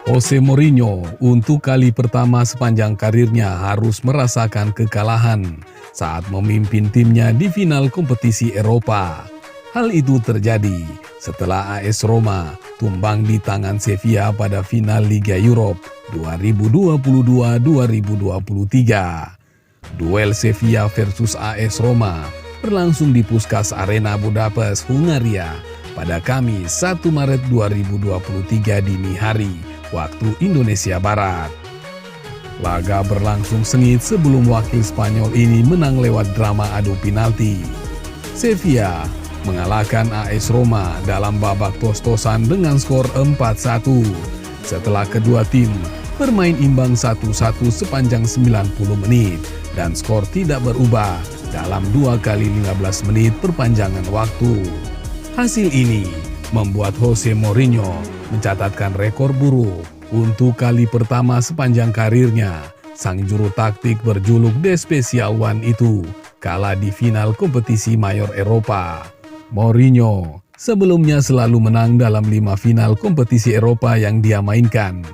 Jose Mourinho untuk kali pertama sepanjang karirnya harus merasakan kekalahan saat memimpin timnya di final kompetisi Eropa. Hal itu terjadi setelah AS Roma tumbang di tangan Sevilla pada final Liga Europe 2022-2023. Duel Sevilla versus AS Roma berlangsung di Puskás Arena Budapest, Hungaria pada Kamis 1 Maret 2023 dini hari waktu Indonesia Barat. Laga berlangsung sengit sebelum wakil Spanyol ini menang lewat drama adu penalti. Sevilla mengalahkan AS Roma dalam babak tos-tosan dengan skor 4-1 setelah kedua tim bermain imbang 1-1 sepanjang 90 menit dan skor tidak berubah dalam 2 kali 15 menit perpanjangan waktu. Hasil ini membuat Jose Mourinho mencatatkan rekor buruk untuk kali pertama sepanjang karirnya. Sang juru taktik berjuluk The Special One itu kalah di final kompetisi mayor Eropa. Mourinho sebelumnya selalu menang dalam 5 final kompetisi Eropa yang dia mainkan.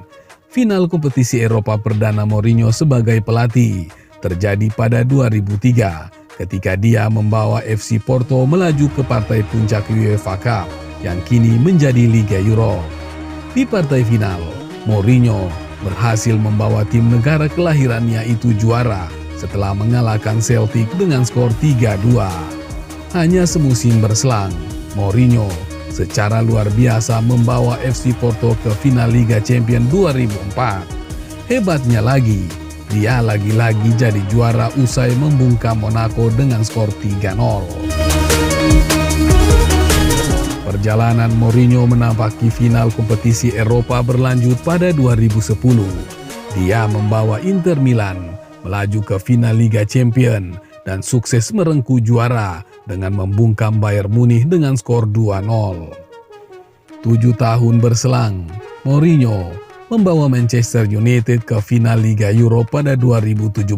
Final kompetisi Eropa perdana Mourinho sebagai pelatih terjadi pada 2003 ketika dia membawa FC Porto melaju ke partai puncak UEFA Cup yang kini menjadi Liga Europe. Di partai final, Mourinho berhasil membawa tim negara kelahirannya itu juara setelah mengalahkan Celtic dengan skor 3-2. Hanya semusim berselang, Mourinho secara luar biasa membawa FC Porto ke final Liga Champions 2004. Hebatnya lagi, dia lagi-lagi jadi juara usai membungkam Monaco dengan skor 3-0. Perjalanan Mourinho menapaki final kompetisi Eropa berlanjut pada 2010. Dia membawa Inter Milan melaju ke final Liga Champions dan sukses merengkuh juara dengan membungkam Bayern Munich dengan skor 2-0. 7 tahun berselang, Mourinho membawa Manchester United ke final Liga Europe pada 2017.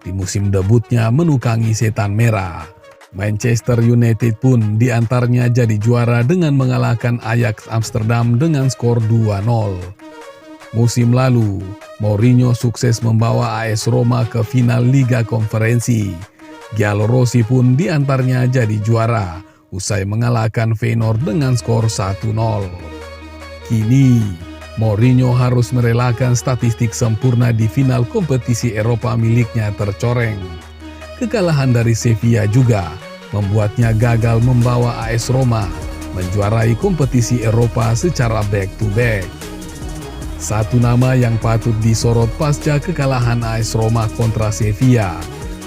Di musim debutnya menukangi setan merah. Manchester United pun diantaranya jadi juara dengan mengalahkan Ajax Amsterdam dengan skor 2-0. Musim lalu, Mourinho sukses membawa AS Roma ke final Liga Konferensi. Giallorossi pun diantaranya jadi juara usai mengalahkan Feyenoord dengan skor 1-0. Kini, Mourinho harus merelakan statistik sempurna di final kompetisi Eropa miliknya tercoreng. Kekalahan dari Sevilla juga membuatnya gagal membawa AS Roma menjuarai kompetisi Eropa secara back-to-back. Satu nama yang patut disorot pasca kekalahan AS Roma kontra Sevilla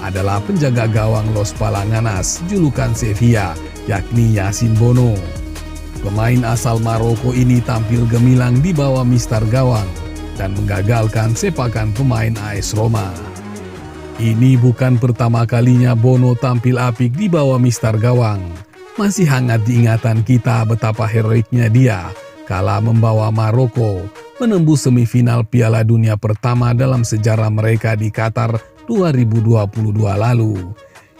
adalah penjaga gawang Los Palanganas julukan Sevilla, yakni Yassine Bono. Pemain asal Maroko ini tampil gemilang di bawah mistar gawang dan menggagalkan sepakan pemain AS Roma. Ini bukan pertama kalinya Bono tampil apik di bawah mistar gawang. Masih hangat diingatan kita betapa heroiknya dia kala membawa Maroko menembus semifinal Piala Dunia pertama dalam sejarah mereka di Qatar 2022 lalu.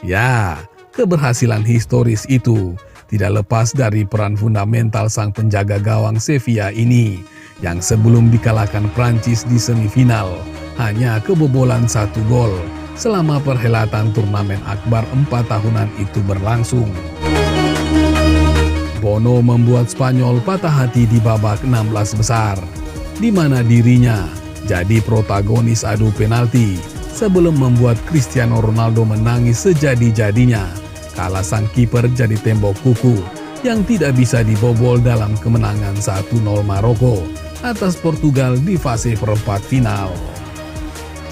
Ya, keberhasilan historis itu tidak lepas dari peran fundamental sang penjaga gawang Sevilla ini yang sebelum dikalahkan Prancis di semifinal hanya kebobolan 1 gol selama perhelatan turnamen akbar 4 tahunan itu berlangsung. Bono membuat Spanyol patah hati di babak 16 besar, di mana dirinya jadi protagonis adu penalti sebelum membuat Cristiano Ronaldo menangis sejadi-jadinya kala sang kiper jadi tembok kuku yang tidak bisa dibobol dalam kemenangan 1-0 Maroko atas Portugal di fase perempat final.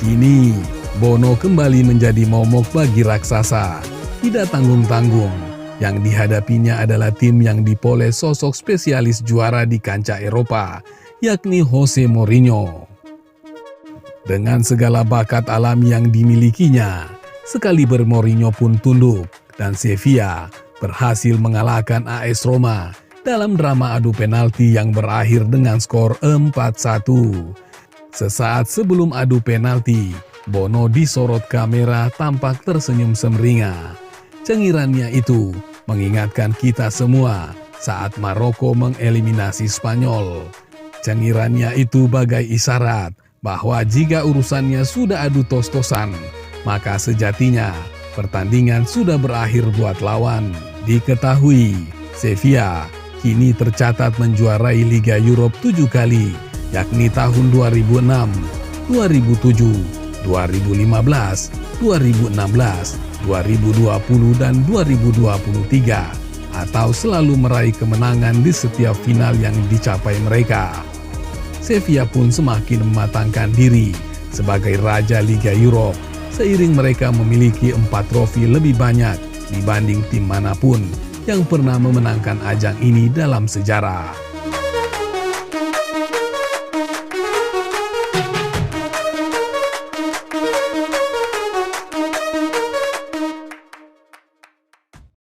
Kini, Bono kembali menjadi momok bagi raksasa, tidak tanggung-tanggung. Yang dihadapinya adalah tim yang dipoles sosok spesialis juara di kancah Eropa, yakni Jose Mourinho. Dengan segala bakat alami yang dimilikinya, sekaliber Mourinho pun tunduk dan Sevilla berhasil mengalahkan AS Roma dalam drama adu penalti yang berakhir dengan skor 4-1. Sesaat sebelum adu penalti, Bono disorot kamera tampak tersenyum semeringah. Cengirannya itu mengingatkan kita semua saat Maroko mengeliminasi Spanyol. Cengirannya itu bagai isyarat bahwa jika urusannya sudah adu tos-tosan, maka sejatinya pertandingan sudah berakhir buat lawan. Diketahui, Sevilla kini tercatat menjuarai Liga Eropa 7 kali, yakni tahun 2006, 2007, 2015, 2016, 2020, dan 2023, atau selalu meraih kemenangan di setiap final yang dicapai mereka. Sevilla pun semakin mematangkan diri sebagai Raja Liga Eropa seiring mereka memiliki 4 trofi lebih banyak dibanding tim manapun yang pernah memenangkan ajang ini dalam sejarah.